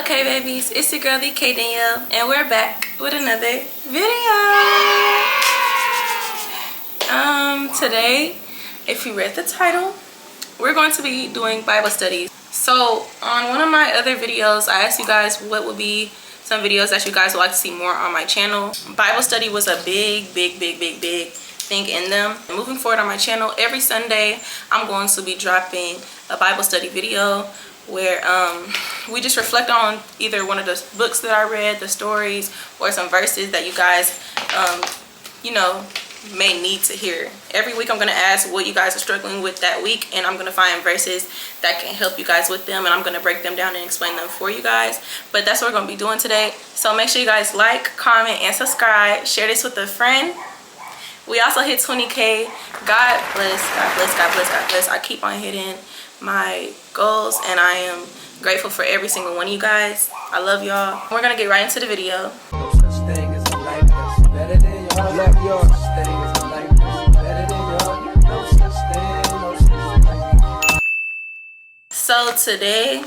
okay, babies? It's your girl, K Danielle, and we're back with another video. Today, if you read the title, we're going to be doing Bible studies. So, on one of my other videos, I asked you guys what would be some videos that you guys would like to see more on my channel. Bible study was a big thing in them. Moving forward on my channel, every Sunday, I'm going to be dropping a Bible study video where we just reflect on either one of the books that I read, the stories, or some verses that you guys you know, may need to hear. Every week I'm going to ask what you guys are struggling with that week, and I'm going to find verses that can help you guys with them, and I'm going to break them down and explain them for you guys. But that's what we're going to be doing today. So make sure you guys like, comment, and subscribe. Share this with a friend. We also hit 20K. God bless, God bless, God bless, God bless. I keep on hitting my goals, and I am grateful for every single one of you guys. I love y'all. We're gonna get right into the video. No such thing as a life that's better than yours. Love yours. No such thing as a life that's better than yours. No such thing, no such thing. So today,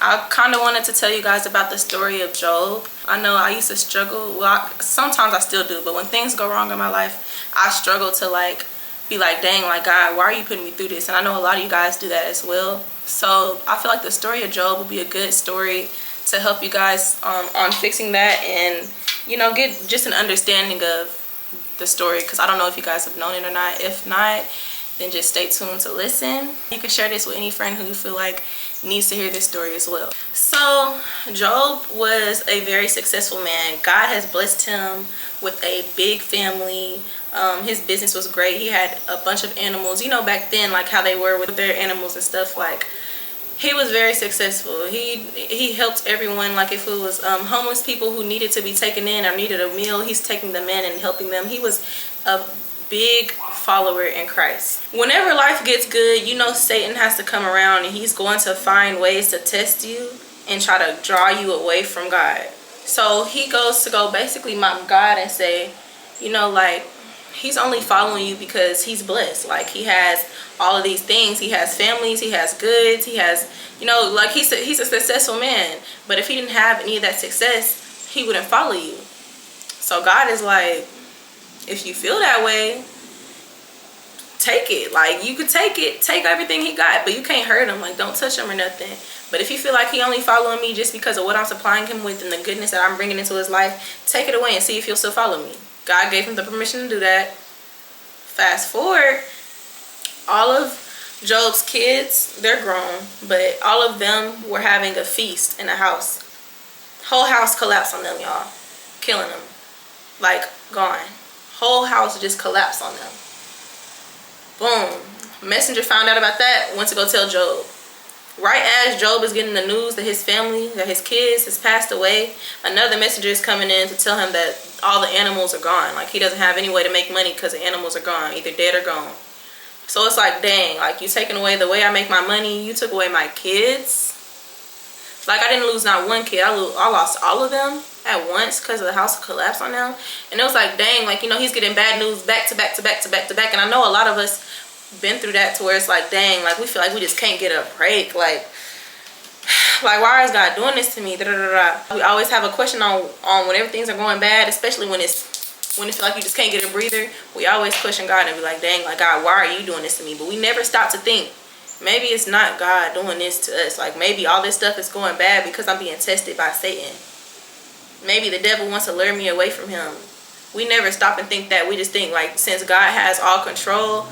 I kind of wanted to tell you guys about the story of Job. I know I used to struggle. Well, sometimes I still do, but when things go wrong in my life, I struggle to be like, dang, like, God, why are you putting me through this? And I know a lot of you guys do that as well. So I feel like the story of Job will be a good story to help you guys on fixing that, and you know, get just an understanding of the story, because I don't know if you guys have known it or not. If not, then just stay tuned to listen. You can share this with any friend who you feel like needs to hear this story as well. So Job was a very successful man. God has blessed him with a big family. His business was great. He had a bunch of animals, you know, back then, like how they were with their animals and stuff. Like, he was very successful. He helped everyone. Like, if it was homeless people who needed to be taken in or needed a meal, he's taking them in and helping them. He was a big follower in Christ. Whenever life gets good, you know, Satan has to come around, and he's going to find ways to test you and try to draw you away from God. So he goes to basically mock God and say, you know, like, he's only following you because he's blessed. Like, he has all of these things. He has families, he has goods, he has, you know, like, he's a successful man. But if he didn't have any of that success, he wouldn't follow you. So God is like, if you feel that way, take it. Like, you could take it, take everything he got, but you can't hurt him. Like, don't touch him or nothing. But if you feel like he only following me just because of what I'm supplying him with and the goodness that I'm bringing into his life, take it away and see if he'll still follow me. God gave him the permission to do that. Fast forward, all of Job's kids, they're grown, but all of them were having a feast in a house. Whole house collapsed on them, y'all. Killing them. Like, gone. Whole house just collapsed on them. Boom. Messenger found out about that, went to go tell Job. Right as Job is getting the news that his family, that his kids has passed away, another messenger is coming in to tell him that all the animals are gone. Like, he doesn't have any way to make money because the animals are gone, either dead or gone. So it's like, dang, like, you taking away the way I make my money, you took away my kids. Like, I didn't lose not one kid, I lost all of them at once because of the house collapsed on them. And it was like, dang, like, you know, he's getting bad news back to back to back to back to back. And I know a lot of us been through that, to where it's like, dang, like, we feel like we just can't get a break. Like why is God doing this to me? Da, da, da, da. We always have a question on whenever things are going bad, especially when it feel like you just can't get a breather. We always question God and be like, dang, like, God, why are you doing this to me? But we never stop to think, maybe it's not God doing this to us. Like, maybe all this stuff is going bad because I'm being tested by Satan. Maybe the devil wants to lure me away from him. We never stop and think that. We just think, like, since God has all control,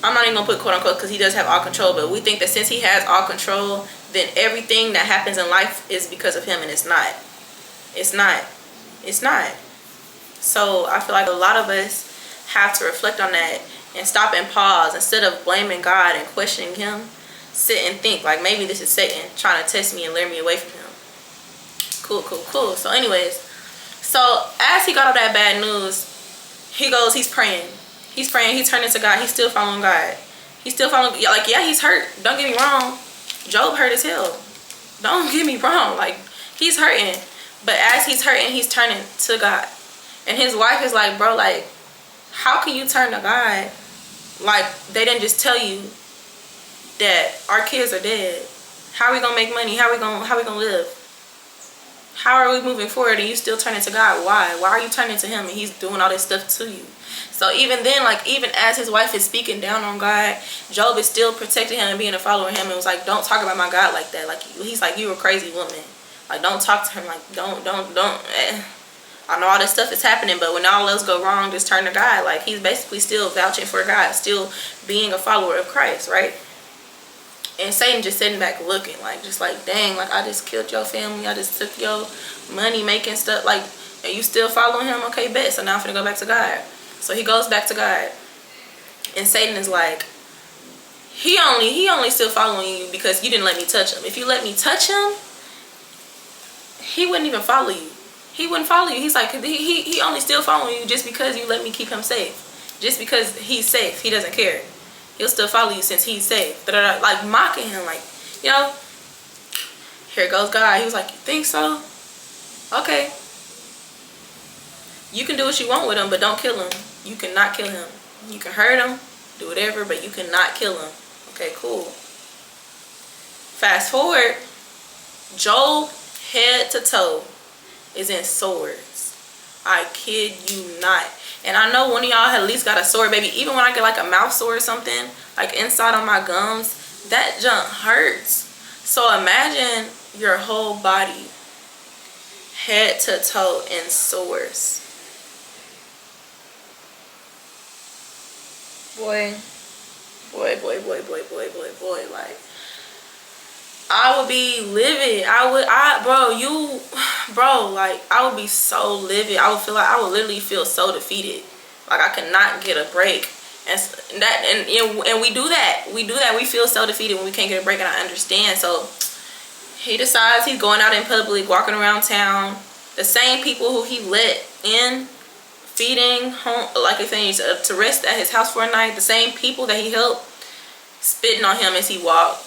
I'm not even gonna put quote unquote, because he does have all control, but we think that since he has all control, then everything that happens in life is because of him, and it's not. It's not. It's not. So I feel like a lot of us have to reflect on that and stop and pause. Instead of blaming God and questioning him, sit and think, like, maybe this is Satan trying to test me and lure me away from him. Cool. So anyways, so as he got all that bad news, he's praying. He's praying, he's turning to God, he's still following God. He's still following, like, yeah, he's hurt. Don't get me wrong. Job hurt as hell. Don't get me wrong. Like, he's hurting. But as he's hurting, he's turning to God. And his wife is like, bro, like, how can you turn to God? Like, they didn't just tell you that our kids are dead. How are we gonna make money? How are we gonna live? How are we moving forward and you still turning to God? Why are you turning to him and he's doing all this stuff to you? So even then, like, even as his wife is speaking down on God, Job is still protecting him and being a follower of him, and was like, don't talk about my God like that. Like, he's like, you a crazy woman. Like, don't talk to him. Like, don't I know all this stuff is happening, but when all else go wrong, just turn to God. Like, he's basically still vouching for God, still being a follower of Christ, right? And Satan just sitting back looking, like, just like, dang, like, I just killed your family, I just took your money making stuff, like, and you still following him? Okay, bet. So now I'm finna go back to God. So he goes back to God, and Satan is like, he only still following you because you didn't let me touch him. If you let me touch him, he wouldn't even follow you. He wouldn't follow you. He's like, he only still following you just because you let me keep him safe. Just because he's safe, he doesn't care. He'll still follow you since he's safe. Like, mocking him, like, you know. Here goes God. He was like, you think so? Okay. You can do what you want with him, but don't kill him. You cannot kill him. You can hurt him, do whatever, but you cannot kill him. Okay, cool. Fast forward, Job head to toe is in swords. I kid you not. And I know one of y'all at least got a sword, baby. Even when I get like a mouth sore or something, like inside on my gums, that junk hurts. So imagine your whole body head to toe in sores. Boy, like, I would be livid. Like, I would be so livid. I would feel like, I would literally feel so defeated. Like, I could not get a break. And we do that. We feel so defeated when we can't get a break, and I understand. So he decides he's going out in public, walking around town. The same people who he let in, feeding, home, like if he needs to rest at his house for a night, the same people that he helped, spitting on him as he walked,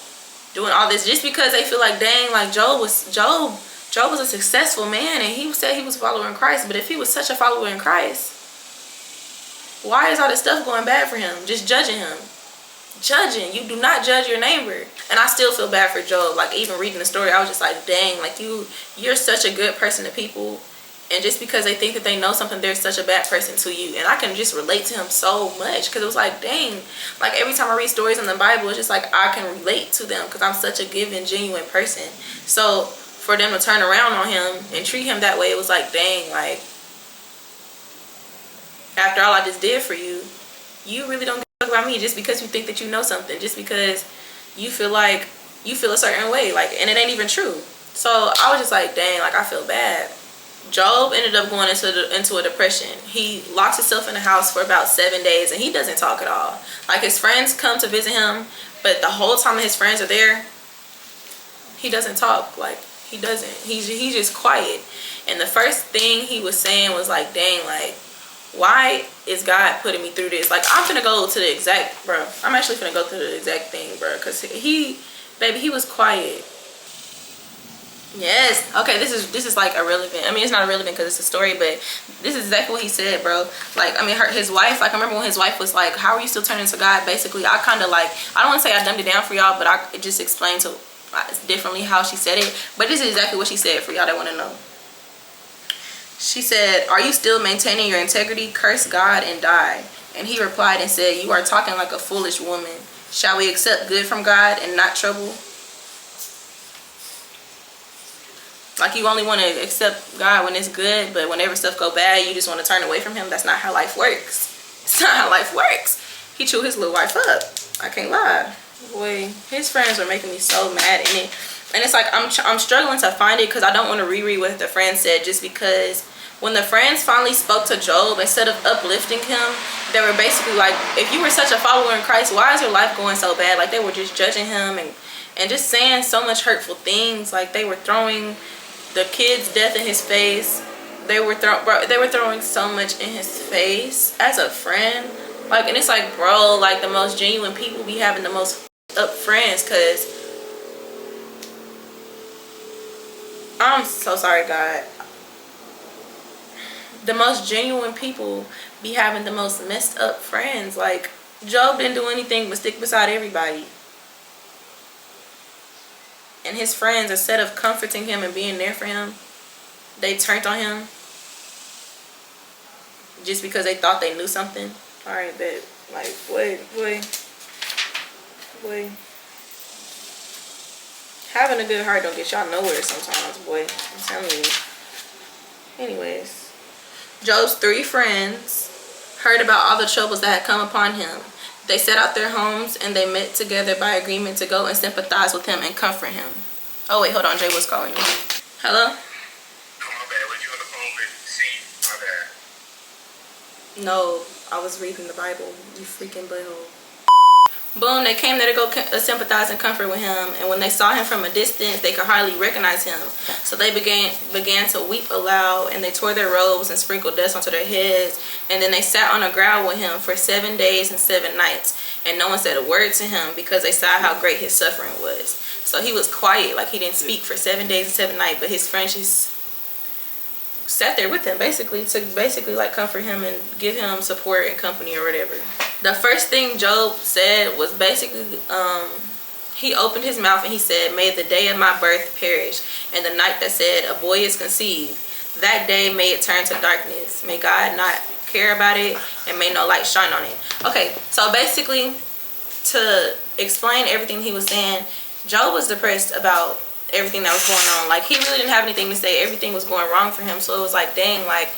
doing all this just because they feel like, dang, like Job was a successful man, and he said he was following Christ. But if he was such a follower in Christ, why is all this stuff going bad for him? Just judging him. Judging. You do not judge your neighbor. And I still feel bad for Job. Like, even reading the story, I was just like, dang, like, you're such a good person to people, and just because they think that they know something, they're such a bad person to you. And I can just relate to him so much, because it was like, dang, like, every time I read stories in the Bible, it's just like I can relate to them because I'm such a giving, genuine person. So for them to turn around on him and treat him that way, it was like, dang, like, after all I just did for you, you really don't give a fuck about me just because you think that you know something, just because you feel like you feel a certain way, like, and it ain't even true. So I was just like, dang, like, I feel bad. Job ended up going into a depression. He locks himself in the house for about 7 days, and he doesn't talk at all. Like, his friends come to visit him, but the whole time his friends are there, he doesn't talk. Like, he doesn't. He's just quiet. And the first thing he was saying was like, dang, like, why is God putting me through this? Like, I'm finna go to the exact, bro. I'm actually finna go through the exact thing, bro, because he was quiet. Yes. Okay, this is like irrelevant. I mean, it's not irrelevant because it's a story, but this is exactly what he said, bro. Like, I mean, his wife, like, I remember when his wife was like, how are you still turning to God? Basically, I kind of like, I don't want to say I dumbed it down for y'all, but I just explained to differently how she said it. But this is exactly what she said for y'all that want to know. She said, are you still maintaining your integrity? Curse God and die. And he replied and said, you are talking like a foolish woman. Shall we accept good from God and not trouble? Like, you only want to accept God when it's good, but whenever stuff go bad, you just want to turn away from him. That's not how life works. It's not how life works. He chewed his little wife up. I can't lie. Boy, his friends were making me so mad. And it's like, I'm struggling to find it because I don't want to reread what the friends said, just because when the friends finally spoke to Job, instead of uplifting him, they were basically like, if you were such a follower in Christ, why is your life going so bad? Like, they were just judging him and just saying so much hurtful things. Like, they were throwing the kid's death in his face. They were throwing so much in his face as a friend. Like, and it's like, bro, like, the most genuine people be having the most up friends, because I'm so sorry, God. The most genuine people be having the most messed up friends. Like, Job didn't do anything but stick beside everybody. And his friends, instead of comforting him and being there for him, they turned on him just because they thought they knew something. All right, bet. Like, boy. Having a good heart don't get y'all nowhere sometimes, boy. I'm telling you. Anyways, Job's 3 friends heard about all the troubles that had come upon him. They set out their homes and they met together by agreement to go and sympathize with him and comfort him. Oh wait, hold on, Jay was calling you. Hello? Oh, my bad. Was you on the phone with C? My bad. No, I was reading the Bible, you freaking butthole. Boom, they came there to go sympathize and comfort with him, and when they saw him from a distance, they could hardly recognize him. So they began to weep aloud, and they tore their robes and sprinkled dust onto their heads, and then they sat on the ground with him for 7 days and 7 nights, and no one said a word to him because they saw how great his suffering was. So he was quiet, like he didn't speak for 7 days and 7 nights, but his friends just sat there with him basically to like comfort him and give him support and company or whatever. The first thing Job said was basically he opened his mouth and he said, "May the day of my birth perish, and the night that said a boy is conceived, that day may it turn to darkness. May God not care about it, and may no light shine on it." Okay, so basically, to explain everything he was saying, Job was depressed about everything that was going on. Like, he really didn't have anything to say. Everything was going wrong for him. So it was like, dang, like,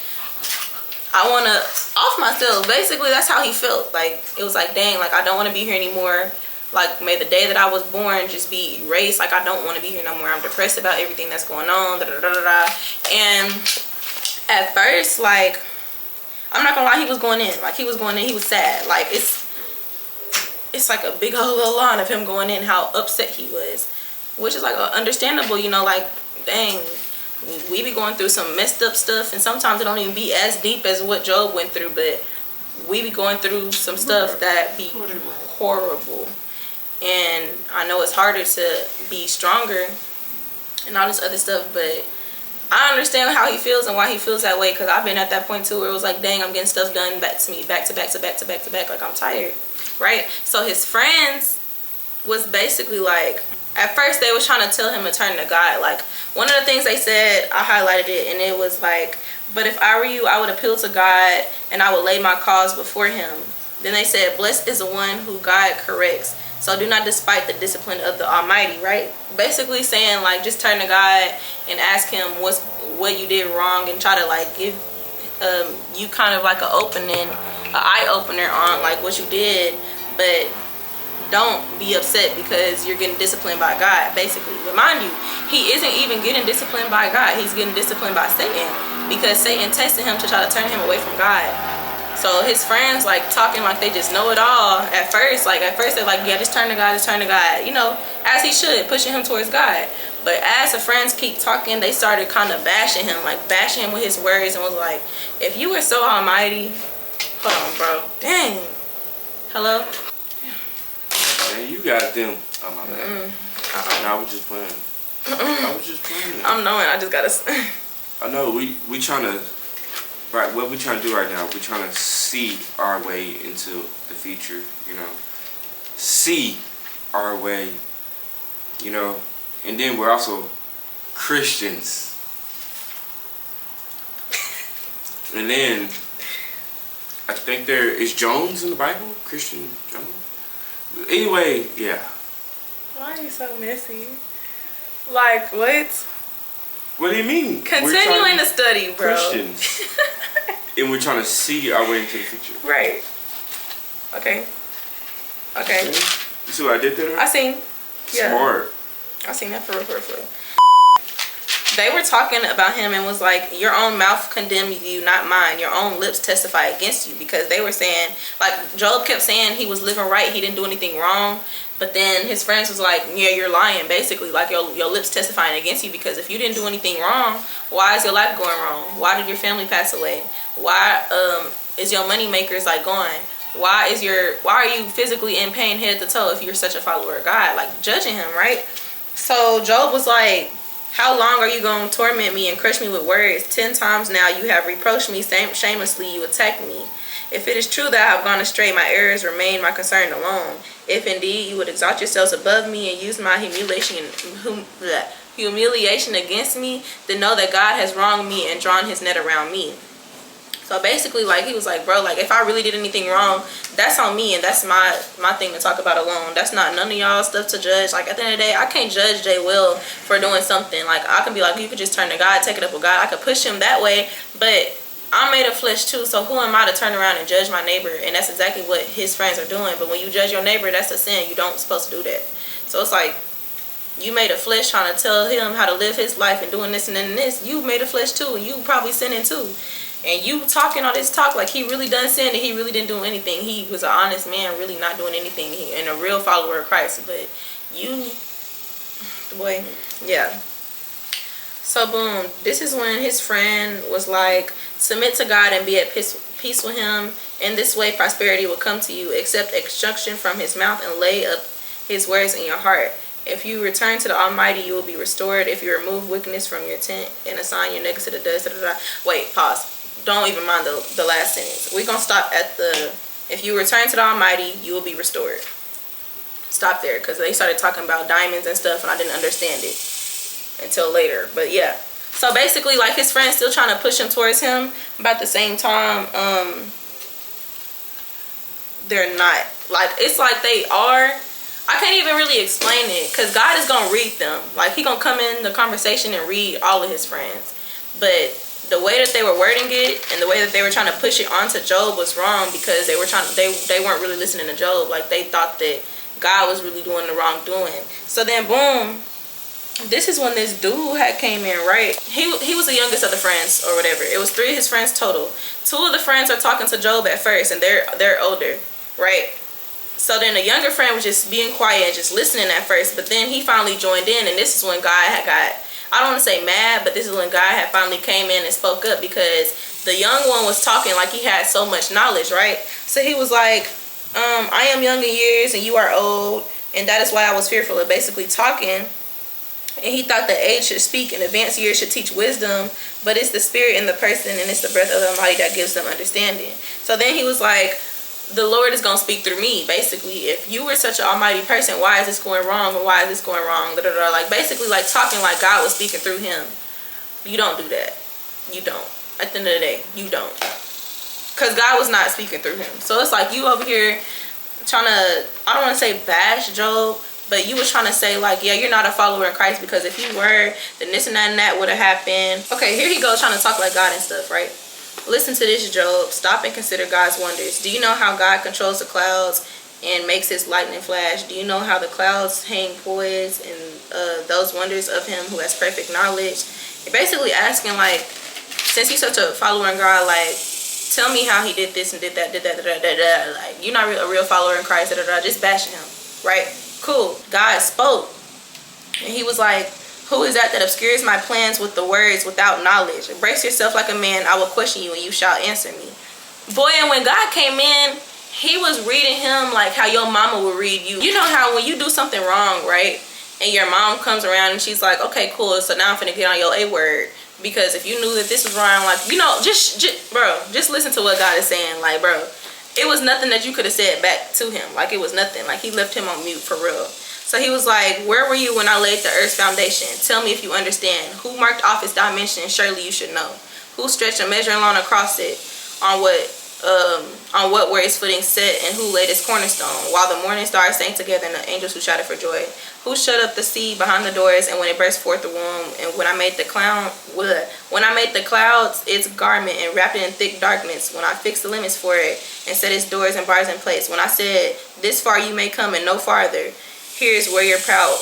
I want to off myself. Basically, that's how he felt. Like, it was like, dang, like, I don't want to be here anymore. Like, may the day that I was born just be erased. Like, I don't want to be here no more. I'm depressed about everything that's going on. Da, da, da, da, da. And at first, like, I'm not gonna lie, he was going in. Like, he was going in. He was sad. Like, it's like a big old little line of him going in, how upset he was. Which is like understandable, you know, like, dang, we be going through some messed up stuff, and sometimes it don't even be as deep as what Job went through, but we be going through some stuff that be horrible. And I know it's harder to be stronger and all this other stuff, but I understand how he feels and why he feels that way, because I've been at that point too, where it was like, dang, I'm getting stuff done back to me, back to back, like, I'm tired, right? So his friends was basically like, at first they was trying to tell him to turn to God. Like, one of the things they said, I highlighted it, and it was like, "But if I were you, I would appeal to God and I would lay my cause before him." Then they said, "Blessed is the one who God corrects, so do not despite the discipline of the Almighty," right? Basically saying, like, just turn to God and ask him what you did wrong, and try to, like, give you kind of like an eye opener on, like, what you did, but don't be upset because you're getting disciplined by God, basically. Remind you, he isn't even getting disciplined by God. He's getting disciplined by Satan, because Satan tested him to try to turn him away from God. So his friends, like, talking like they just know it all at first. Like, at first they're like, yeah, just turn to God, you know, as he should, pushing him towards God. But as the friends keep talking, they started kind of bashing him with his words, and was like, if you were so almighty, hold on, bro, dang, hello? Man, you got them. Oh, my bad. I was just playing. I'm knowing. I just gotta. I know. We trying to. Right. What we trying to do right now? We trying to see our way into the future. You know, see our way. You know, and then we're also Christians. And then I think there is Jones in the Bible. Christian Jones. Anyway, yeah. Why are you so messy? Like, what? What do you mean? Continuing to study, bro. Christians. And we're trying to see our way into the future. Right. Okay. You see what I did there? I seen. Yeah. Smart. I seen that for real. They were talking about him and was like, your own mouth condemned you, not mine. Your own lips testify against you. Because they were saying, like, Job kept saying he was living right, he didn't do anything wrong. But then his friends was like, yeah, you're lying, basically. Like, your lips testifying against you, because if you didn't do anything wrong, why is your life going wrong? Why did your family pass away? Why is your money makers, like, gone? Why are you physically in pain head to toe if you're such a follower of God? Like, judging him, right? So Job was like, how long are you going to torment me and crush me with words? 10 times now you have reproached me shamelessly, you attacked me. If it is true that I have gone astray, my errors remain my concern alone. If indeed you would exalt yourselves above me and use my humiliation against me, then know that God has wronged me and drawn his net around me. So basically, like, he was like, bro, like, if I really did anything wrong, that's on me, and that's my thing to talk about alone. That's not none of y'all stuff to judge. Like, at the end of the day, I can't judge Jay Will for doing something. Like, I can be like, you could just turn to God, take it up with God. I could push him that way, but I'm made of flesh too, so who am I to turn around and judge my neighbor? And that's exactly what his friends are doing. But when you judge your neighbor, that's a sin. You don't supposed to do that. So it's like, you made of flesh trying to tell him how to live his life and doing this and then this. You made of flesh too, and you probably sinning too. And you talking all this talk like he really done sin and he really didn't do anything. He was an honest man, really not doing anything, and a real follower of Christ. But you, boy, yeah. So boom, this is when his friend was like, submit to God and be at peace with him. In this way prosperity will come to you. Accept instruction from his mouth and lay up his words in your heart. If you return to the Almighty, you will be restored. If you remove wickedness from your tent and assign your niggas to the dust. Wait, pause. Don't even mind the last sentence. We're going to stop at the, if you return to the Almighty, you will be restored. Stop there, because they started talking about diamonds and stuff, and I didn't understand it until later. But yeah. So basically, like, his friend's still trying to push him towards him, but at the same time, they're not. Like, it's like they are. I can't even really explain it, because God is going to read them. Like, he going to come in the conversation and read all of his friends. But the way that they were wording it and the way that they were trying to push it onto Job was wrong, because they were they weren't really listening to Job. Like, they thought that God was really doing the wrong doing. So then boom, this is when this dude had came in, right? He was the youngest of the friends or whatever. It was 3 of his friends total. 2 of the friends are talking to Job at first, and they're older, right? So then the younger friend was just being quiet and just listening at first, but then he finally joined in, and this is when God had got, I don't want to say mad, but this is when God had finally came in and spoke up, because the young one was talking like he had so much knowledge, right? So he was like, I am young in years and you are old, and that is why I was fearful of basically talking. And he thought that age should speak and advanced years should teach wisdom, but it's the spirit in the person and it's the breath of the Almighty that gives them understanding. So then he was like, the Lord is going to speak through me, basically. If you were such an almighty person, why is this going wrong, or why is this going wrong? Like, basically, like, talking like God was speaking through him. You don't do that. You don't. At the end of the day, you don't. Because God was not speaking through him. So it's like you over here trying to, I don't want to say bash Job, but you was trying to say, like, yeah, you're not a follower in Christ, because if you were, then this and that would have happened. Okay, here he goes trying to talk like God and stuff, right? Listen to this, Job. Stop and consider God's wonders. Do you know how God controls the clouds and makes his lightning flash? Do you know how the clouds hang poised and those wonders of him who has perfect knowledge? You're basically asking, like, since he's such a follower in God, like, tell me how he did this and did that. Like, you're not a real follower in Christ. Just bashing him, right? Cool. God spoke, and he was like, who is that obscures my plans with the words without knowledge? Embrace yourself like a man. I will question you and you shall answer me. Boy, and when God came in, he was reading him like how your mama would read you. You know how when you do something wrong, right? And your mom comes around and she's like, okay, cool. So now I'm finna get on your A word. Because if you knew that this was wrong, like, you know, just listen to what God is saying. Like, bro, it was nothing that you could have said back to him. Like, it was nothing. Like, he left him on mute for real. So he was like, where were you when I laid the earth's foundation? Tell me if you understand. Who marked off its dimension? Surely you should know. Who stretched a measuring line across it? On what were its footing set? And who laid its cornerstone? While the morning stars sang together and the angels who shouted for joy. Who shut up the sea behind the doors and when it burst forth the womb? And when I made the clouds its garment and wrapped it in thick darkness, when I fixed the limits for it and set its doors and bars in place, when I said, this far you may come and no farther, here's where your proud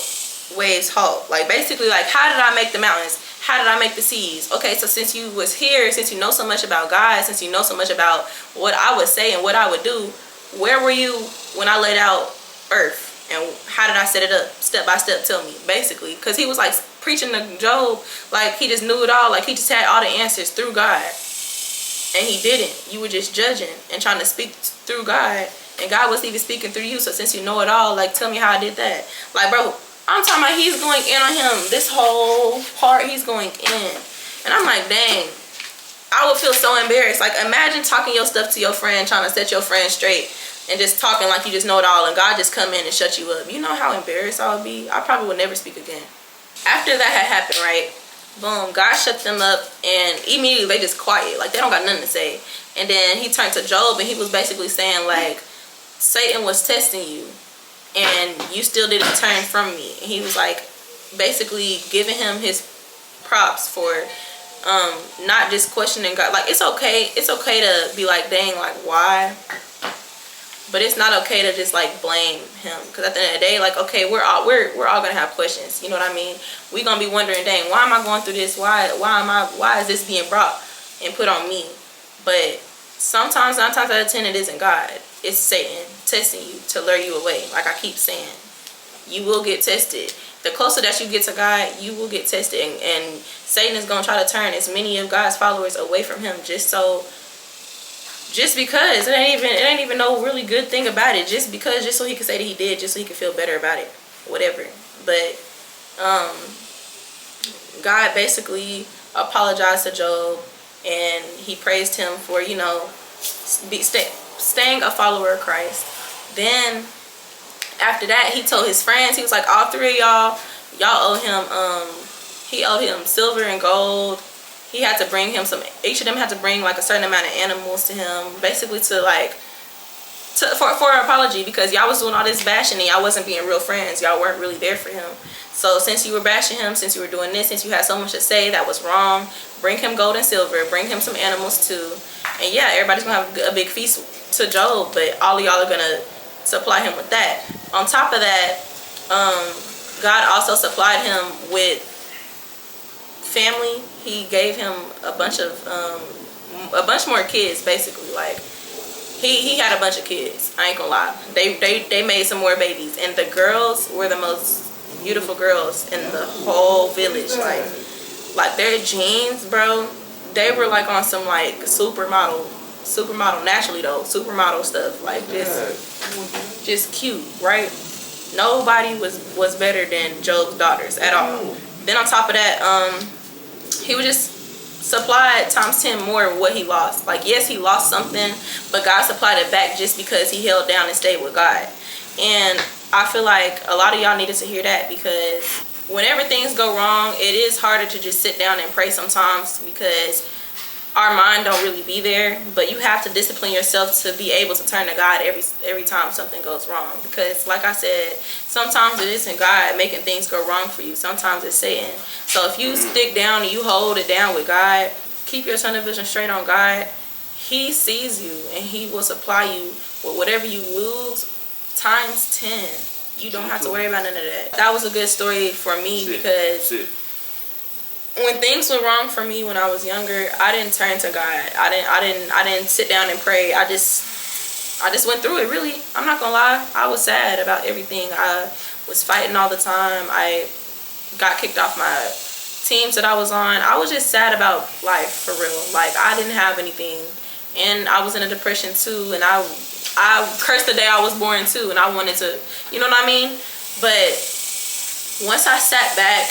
waves halt. Like, basically, like, how did I make the mountains? How did I make the seas? Okay, so since you was here, since you know so much about God, since you know so much about what I would say and what I would do, where were you when I laid out earth? And how did I set it up? Step by step, tell me, basically. Because he was, like, preaching to Job like he just knew it all. Like, he just had all the answers through God. And he didn't. You were just judging and trying to speak through God. And God was even speaking through you. So since you know it all, like, tell me how I did that. Like, bro, I'm talking about he's going in on him. This whole part, he's going in. And I'm like, dang. I would feel so embarrassed. Like, imagine talking your stuff to your friend, trying to set your friend straight, and just talking like you just know it all, and God just come in and shut you up. You know how embarrassed I would be? I probably would never speak again. After that had happened, right? Boom, God shut them up, and immediately they just quiet. Like, they don't got nothing to say. And then he turned to Job, and he was basically saying, like, Satan was testing you, and you still didn't turn from me. And he was like, basically giving him his props for not just questioning God. Like, it's okay to be like, dang, like, why? But it's not okay to just like blame him, because at the end of the day, like, okay, we're all gonna have questions. You know what I mean? We gonna be wondering, dang, why am I going through this? Why is this being brought and put on me? But sometimes, 9 times out of 10, it isn't God. It's Satan testing you to lure you away. Like I keep saying, you will get tested. The closer that you get to God, you will get tested, and Satan is gonna try to turn as many of God's followers away from him, just because it ain't even no really good thing about it. Just so he could say that he did, just so he could feel better about it, whatever. But God basically apologized to Job, and he praised him for, you know, staying a follower of Christ. Then after that, he told his friends, he was like, all 3 of y'all owe him, he owed him silver and gold. He had to bring him each of them had to bring like a certain amount of animals to him, basically for an apology, because y'all was doing all this bashing and y'all wasn't being real friends. Y'all weren't really there for him. So since you were bashing him, since you were doing this, since you had so much to say that was wrong, bring him gold and silver, bring him some animals too. And yeah, everybody's gonna have a big feast to Job, but all of y'all are gonna supply him with that. On top of that, God also supplied him with family. He gave him a bunch more kids, basically. Like, he had a bunch of kids. I ain't gonna lie. They made some more babies, and the girls were the most beautiful girls in the whole village. Like their genes, bro, they were like on some like supermodel naturally though, supermodel stuff. Like just cute, right? Nobody was better than Job's daughters at all. Then on top of that, he would just supply times 10 more of what he lost. Like, yes, he lost something, but God supplied it back just because he held down and stayed with God. And I feel like a lot of y'all needed to hear that, because whenever things go wrong, it is harder to just sit down and pray sometimes, because our mind don't really be there. But you have to discipline yourself to be able to turn to God every time something goes wrong, because like I said, sometimes it isn't God making things go wrong for you. Sometimes it's Satan. So if you stick down and you hold it down with God, keep your tunnel vision straight on God, he sees you and he will supply you with whatever you lose times 10. You don't have to worry about none of that. That was a good story for me, because when things went wrong for me when I was younger, I didn't turn to God. I didn't sit down and pray. I just went through it, really. I'm not gonna lie. I was sad about everything. I was fighting all the time. I got kicked off my teams that I was on. I was just sad about life, for real. Like, I didn't have anything, and I was in a depression too, and I cursed the day I was born too, and I wanted to, you know what I mean? But once I sat back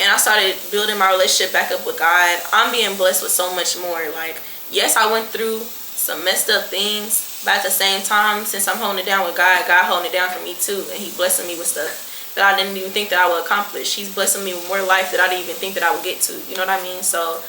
and I started building my relationship back up with God, I'm being blessed with so much more. Like, yes, I went through some messed up things, but at the same time, since I'm holding it down with God, God holding it down for me too, and he blessing me with stuff that I didn't even think that I would accomplish. He's blessing me with more life that I didn't even think that I would get to. You know what I mean? So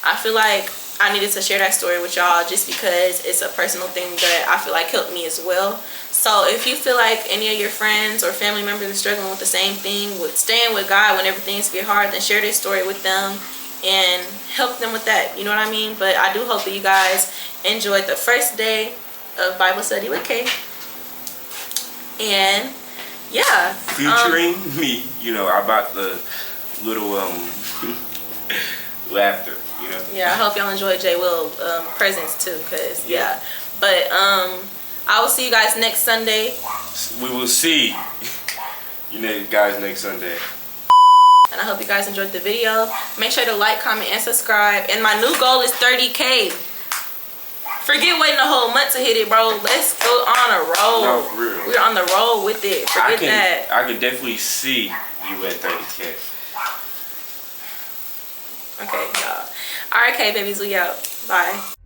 I feel like I needed to share that story with y'all, just because it's a personal thing that I feel like helped me as well. So if you feel like any of your friends or family members are struggling with the same thing, with staying with God whenever things get hard, then share this story with them and help them with that. You know what I mean? But I do hope that you guys enjoyed the first day of Bible study with Kay. And yeah, featuring me, you know, about the little laughter, you know. Yeah, I hope y'all enjoyed J. Will presence too, cause yeah. But I will see you guys next Sunday. We will see you guys next Sunday. And I hope you guys enjoyed the video. Make sure to like, comment, and subscribe. And my new goal is 30K. Forget waiting a whole month to hit it, bro. Let's go on a roll. No, for real. We're on the roll with it. Forget that. I can definitely see you at 30K. Okay, y'all. Alright, K babies, we out. Bye.